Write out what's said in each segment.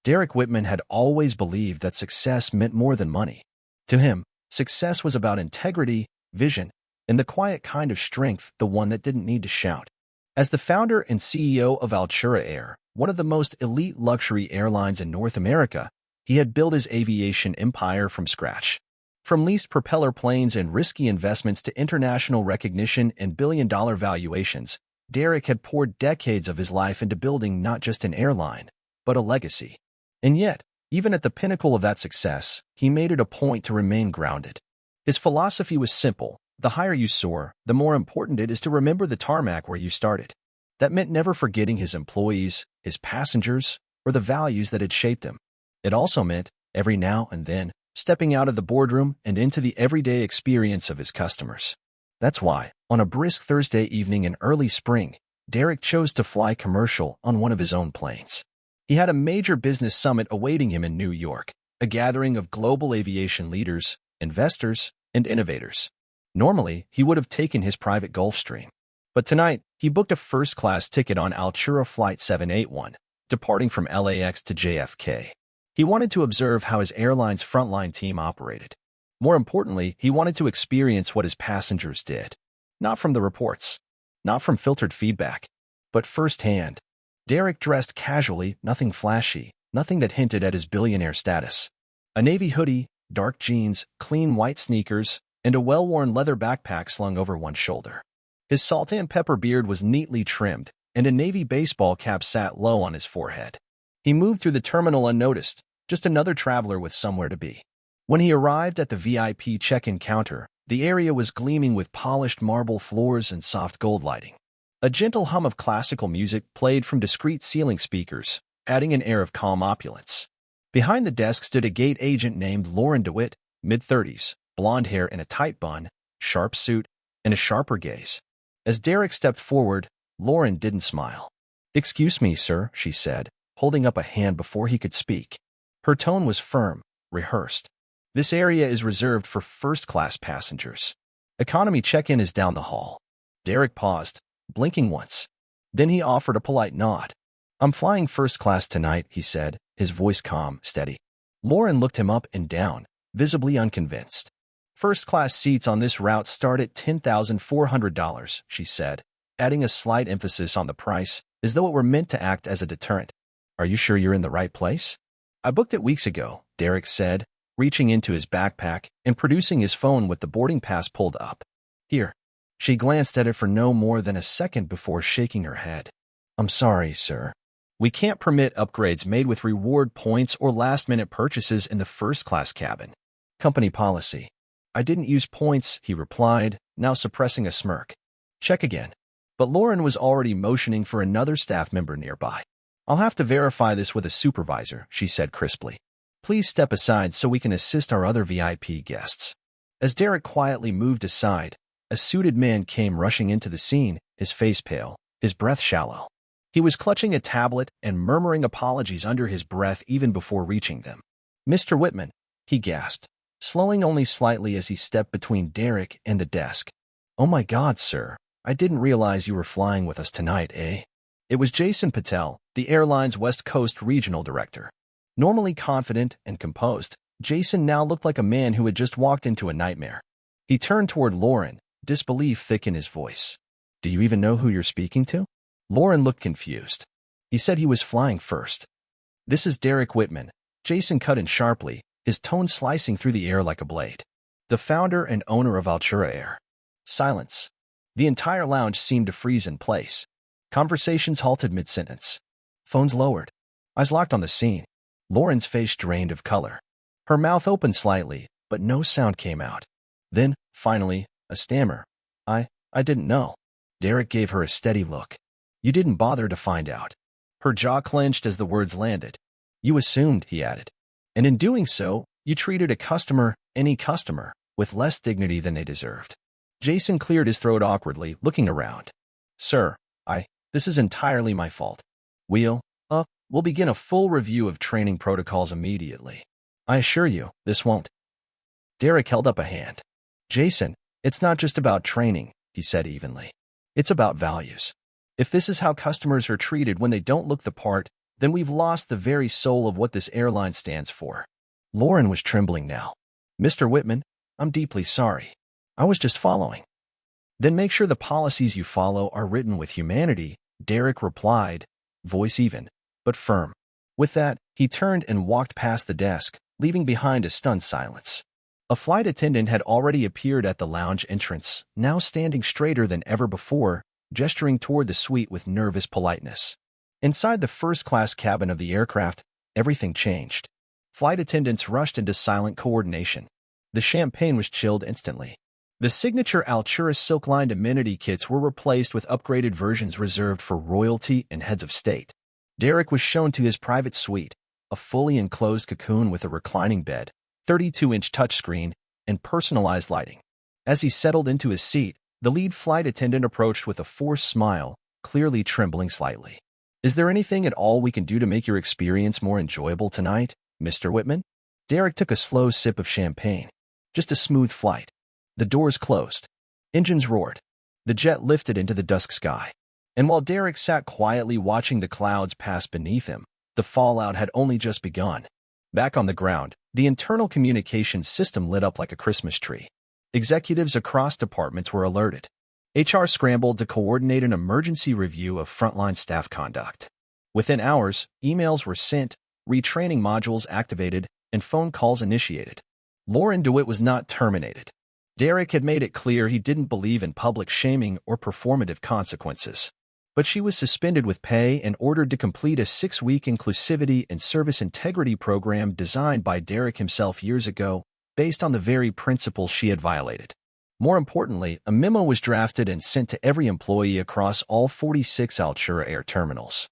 Derek Whitman had always believed that success meant more than money. To him, success was about integrity, vision, and the quiet kind of strength, the one that didn't need to shout. As the founder and CEO of Altura Air, one of the most elite luxury airlines in North America, he had built his aviation empire from scratch. From leased propeller planes and risky investments to international recognition and billion-dollar valuations, Derek had poured decades of his life into building not just an airline, but a legacy. And yet, even at the pinnacle of that success, he made it a point to remain grounded. His philosophy was simple: the higher you soar, the more important it is to remember the tarmac where you started. That meant never forgetting his employees, his passengers, or the values that had shaped him. It also meant, every now and then, stepping out of the boardroom and into the everyday experience of his customers. That's why, on a brisk Thursday evening in early spring, Derek chose to fly commercial on one of his own planes. He had a major business summit awaiting him in New York, a gathering of global aviation leaders, investors, and innovators. Normally, he would have taken his private Gulfstream. But tonight, he booked a first-class ticket on Altura Flight 781, departing from LAX to JFK. He wanted to observe how his airline's frontline team operated. More importantly, he wanted to experience what his passengers did. Not from the reports, not from filtered feedback, but firsthand. Derek dressed casually, nothing flashy, nothing that hinted at his billionaire status. A navy hoodie, dark jeans, clean white sneakers, and a well-worn leather backpack slung over one shoulder. His salt and pepper beard was neatly trimmed, and a navy baseball cap sat low on his forehead. He moved through the terminal unnoticed, just another traveler with somewhere to be. When he arrived at the VIP check-in counter, the area was gleaming with polished marble floors and soft gold lighting. A gentle hum of classical music played from discreet ceiling speakers, adding an air of calm opulence. Behind the desk stood a gate agent named Lauren DeWitt, mid-30s, blonde hair in a tight bun, sharp suit, and a sharper gaze. As Derek stepped forward, Lauren didn't smile. "Excuse me, sir," she said, holding up a hand before he could speak. Her tone was firm, rehearsed. "This area is reserved for first-class passengers. Economy check-in is down the hall." Derek paused, blinking once. Then he offered a polite nod. "I'm flying first class tonight," he said, his voice calm, steady. Lauren looked him up and down, visibly unconvinced. "First-class seats on this route start at $10,400, she said, adding a slight emphasis on the price, as though it were meant to act as a deterrent. "Are you sure you're in the right place?" "I booked it weeks ago," Derek said, reaching into his backpack and producing his phone with the boarding pass pulled up. "Here." She glanced at it for no more than a second before shaking her head. "I'm sorry, sir. We can't permit upgrades made with reward points or last-minute purchases in the first-class cabin. Company policy." "I didn't use points," he replied, now suppressing a smirk. "Check again." But Lauren was already motioning for another staff member nearby. "I'll have to verify this with a supervisor," she said crisply. "Please step aside so we can assist our other VIP guests." As Derek quietly moved aside, a suited man came rushing into the scene, his face pale, his breath shallow. He was clutching a tablet and murmuring apologies under his breath even before reaching them. "Mr. Whitman," he gasped, slowing only slightly as he stepped between Derek and the desk. "Oh my God, sir, I didn't realize you were flying with us tonight, eh?" It was Jason Patel, the airline's West Coast regional director. Normally confident and composed, Jason now looked like a man who had just walked into a nightmare. He turned toward Lauren, disbelief thick in his voice. "Do you even know who you're speaking to?" Lauren looked confused. "He said he was flying first." "This is Derek Whitman," Jason cut in sharply, his tone slicing through the air like a blade. "The founder and owner of Altura Air." Silence. The entire lounge seemed to freeze in place. Conversations halted mid-sentence. Phones lowered. Eyes locked on the scene. Lauren's face drained of color. Her mouth opened slightly, but no sound came out. Then, finally, a stammer. I didn't know." Derek gave her a steady look. "You didn't bother to find out." Her jaw clenched as the words landed. "You assumed," he added. "And in doing so, you treated a customer, any customer, with less dignity than they deserved." Jason cleared his throat awkwardly, looking around. "Sir, this is entirely my fault. We'll begin a full review of training protocols immediately. I assure you, this won't." Derek held up a hand. "Jason, it's not just about training," he said evenly. "It's about values. If this is how customers are treated when they don't look the part, then we've lost the very soul of what this airline stands for. Lauren was trembling now. Mr. Whitman, I'm deeply sorry. I was just following. Then make sure the policies you follow are written with humanity, Derek replied, voice even, but firm. With that, he turned and walked past the desk, leaving behind a stunned silence. A flight attendant had already appeared at the lounge entrance, now standing straighter than ever before, gesturing toward the suite with nervous politeness. Inside the first-class cabin of the aircraft, everything changed. Flight attendants rushed into silent coordination. The champagne was chilled instantly. The signature Altura silk-lined amenity kits were replaced with upgraded versions reserved for royalty and heads of state. Derek was shown to his private suite, a fully enclosed cocoon with a reclining bed, 32-inch touchscreen, and personalized lighting. As he settled into his seat, the lead flight attendant approached with a forced smile, clearly trembling slightly. Is there anything at all we can do to make your experience more enjoyable tonight, Mr. Whitman? Derek took a slow sip of champagne. Just a smooth flight. The doors closed. Engines roared. The jet lifted into the dusk sky. And while Derek sat quietly watching the clouds pass beneath him, the fallout had only just begun. Back on the ground, the internal communications system lit up like a Christmas tree. Executives across departments were alerted. HR scrambled to coordinate an emergency review of frontline staff conduct. Within hours, emails were sent, retraining modules activated, and phone calls initiated. Lauren DeWitt was not terminated. Derek had made it clear he didn't believe in public shaming or performative consequences. But she was suspended with pay and ordered to complete a 6-week inclusivity and service integrity program designed by Derek himself years ago, based on the very principles she had violated. More importantly, a memo was drafted and sent to every employee across all 46 Altura Air terminals.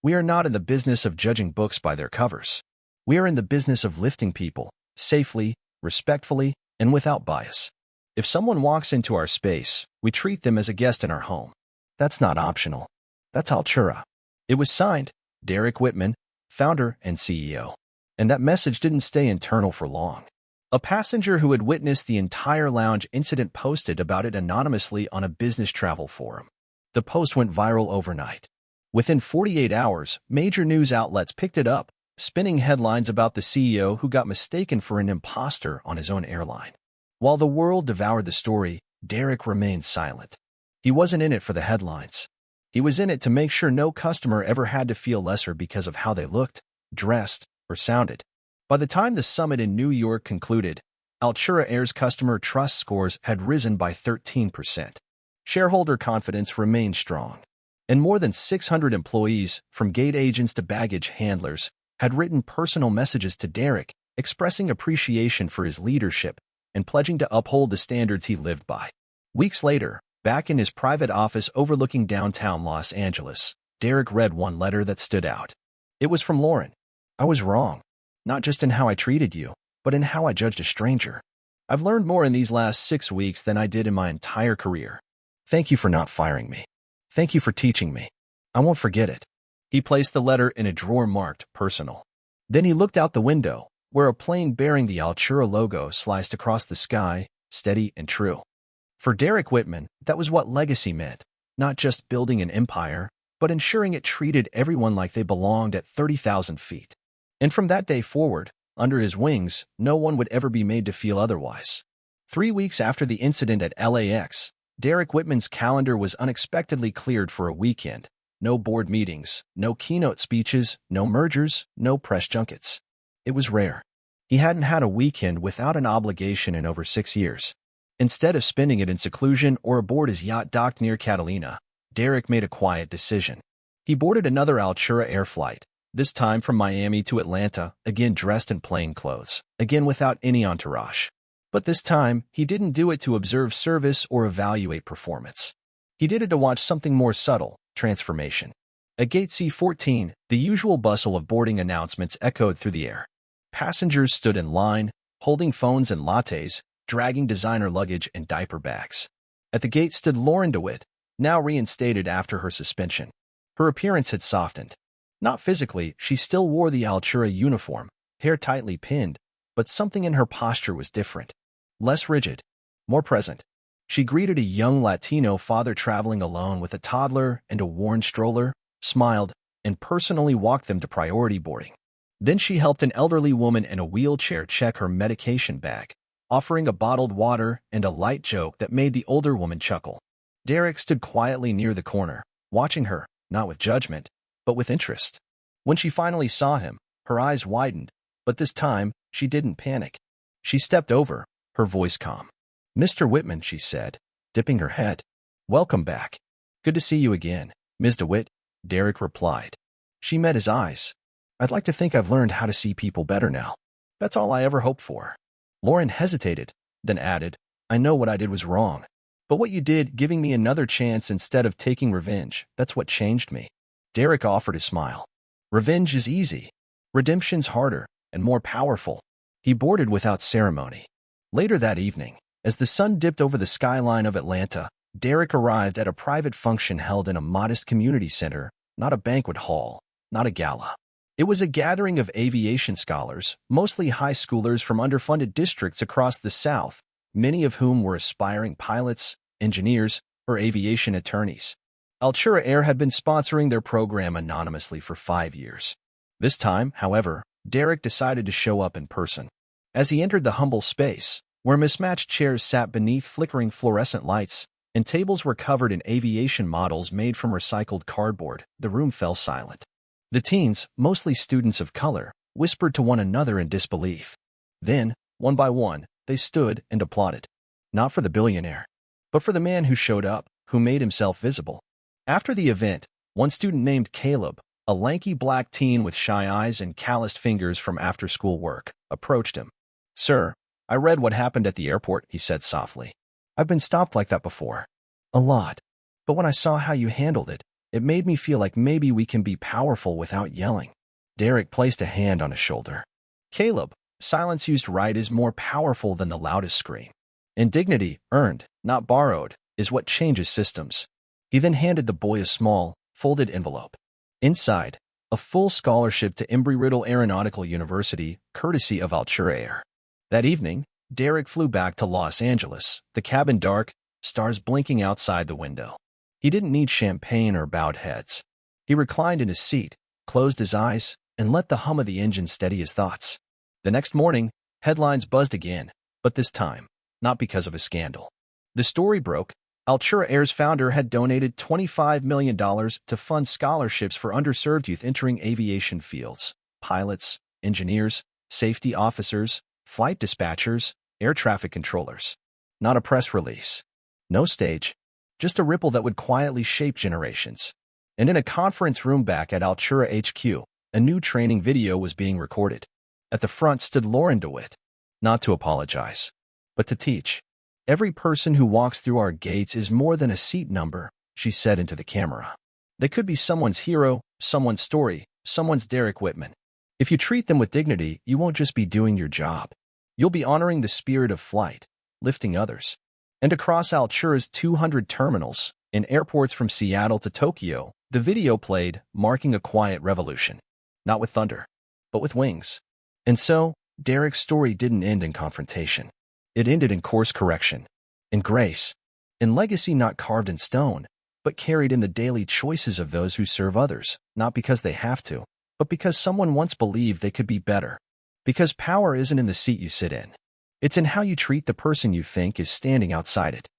We are not in the business of judging books by their covers. We are in the business of lifting people, safely, respectfully, and without bias. If someone walks into our space, we treat them as a guest in our home. That's not optional. That's Altura. It was signed, Derek Whitman, founder and CEO. And that message didn't stay internal for long. A passenger who had witnessed the entire lounge incident posted about it anonymously on a business travel forum. The post went viral overnight. Within 48 hours, major news outlets picked it up, spinning headlines about the CEO who got mistaken for an imposter on his own airline. While the world devoured the story, Derek remained silent. He wasn't in it for the headlines. He was in it to make sure no customer ever had to feel lesser because of how they looked, dressed, or sounded. By the time the summit in New York concluded, Altura Air's customer trust scores had risen by 13%. Shareholder confidence remained strong. And more than 600 employees, from gate agents to baggage handlers, had written personal messages to Derek, expressing appreciation for his leadership and pledging to uphold the standards he lived by. Weeks later, back in his private office overlooking downtown Los Angeles, Derek read one letter that stood out. It was from Lauren. I was wrong, not just in how I treated you, but in how I judged a stranger. I've learned more in these last 6 weeks than I did in my entire career. Thank you for not firing me. Thank you for teaching me. I won't forget it. He placed the letter in a drawer marked personal. Then he looked out the window, where a plane bearing the Altura logo sliced across the sky, steady and true. For Derek Whitman, that was what legacy meant, not just building an empire, but ensuring it treated everyone like they belonged at 30,000 feet. And from that day forward, under his wings, no one would ever be made to feel otherwise. 3 weeks after the incident at LAX, Derek Whitman's calendar was unexpectedly cleared for a weekend. No board meetings, no keynote speeches, no mergers, no press junkets. It was rare. He hadn't had a weekend without an obligation in over 6 years. Instead of spending it in seclusion or aboard his yacht docked near Catalina, Derek made a quiet decision. He boarded another Altura Air flight, this time from Miami to Atlanta, again dressed in plain clothes, again without any entourage. But this time, he didn't do it to observe service or evaluate performance. He did it to watch something more subtle, transformation. At Gate C14, the usual bustle of boarding announcements echoed through the air. Passengers stood in line, holding phones and lattes, dragging designer luggage and diaper bags. At the gate stood Lauren DeWitt, now reinstated after her suspension. Her appearance had softened. Not physically, she still wore the Altura uniform, hair tightly pinned, but something in her posture was different. Less rigid, more present. She greeted a young Latino father traveling alone with a toddler and a worn stroller, smiled, and personally walked them to priority boarding. Then she helped an elderly woman in a wheelchair check her medication bag, offering a bottled water and a light joke that made the older woman chuckle. Derek stood quietly near the corner, watching her, not with judgment, but with interest. When she finally saw him, her eyes widened, but this time, she didn't panic. She stepped over, her voice calm. "Mr. Whitman," she said, dipping her head. "Welcome back. Good to see you again, Ms. DeWitt," Derek replied. She met his eyes. "I'd like to think I've learned how to see people better now. That's all I ever hoped for." Lauren hesitated, then added, "I know what I did was wrong. But what you did, giving me another chance instead of taking revenge, that's what changed me." Derek offered a smile. "Revenge is easy. Redemption's harder and more powerful." He boarded without ceremony. Later that evening, as the sun dipped over the skyline of Atlanta, Derek arrived at a private function held in a modest community center, not a banquet hall, not a gala. It was a gathering of aviation scholars, mostly high schoolers from underfunded districts across the South, many of whom were aspiring pilots, engineers, or aviation attorneys. Altura Air had been sponsoring their program anonymously for 5 years. This time, however, Derek decided to show up in person. As he entered the humble space, where mismatched chairs sat beneath flickering fluorescent lights, and tables were covered in aviation models made from recycled cardboard, the room fell silent. The teens, mostly students of color, whispered to one another in disbelief. Then, one by one, they stood and applauded. Not for the billionaire, but for the man who showed up, who made himself visible. After the event, one student named Caleb, a lanky black teen with shy eyes and calloused fingers from after-school work, approached him. "Sir, I read what happened at the airport," he said softly. "I've been stopped like that before. A lot. But when I saw how you handled it, it made me feel like maybe we can be powerful without yelling." Derek placed a hand on his shoulder. "Caleb, silence used right is more powerful than the loudest scream. And dignity, earned, not borrowed, is what changes systems." He then handed the boy a small, folded envelope. Inside, a full scholarship to Embry-Riddle Aeronautical University, courtesy of Altura Air. That evening, Derek flew back to Los Angeles, the cabin dark, stars blinking outside the window. He didn't need champagne or bowed heads. He reclined in his seat, closed his eyes, and let the hum of the engine steady his thoughts. The next morning, headlines buzzed again, but this time, not because of a scandal. The story broke. Altura Air's founder had donated $25 million to fund scholarships for underserved youth entering aviation fields: pilots, engineers, safety officers, flight dispatchers, air traffic controllers. Not a press release. No stage. Just a ripple that would quietly shape generations. And in a conference room back at Altura HQ, a new training video was being recorded. At the front stood Lauren DeWitt. Not to apologize, but to teach. "Every person who walks through our gates is more than a seat number," she said into the camera. "They could be someone's hero, someone's story, someone's Derek Whitman. If you treat them with dignity, you won't just be doing your job. You'll be honoring the spirit of flight, lifting others." And across Altura's 200 terminals, in airports from Seattle to Tokyo, the video played, marking a quiet revolution. Not with thunder, but with wings. And so, Derek's story didn't end in confrontation. It ended in course correction, in grace, in legacy not carved in stone, but carried in the daily choices of those who serve others, not because they have to, but because someone once believed they could be better. Because power isn't in the seat you sit in. It's in how you treat the person you think is standing outside it.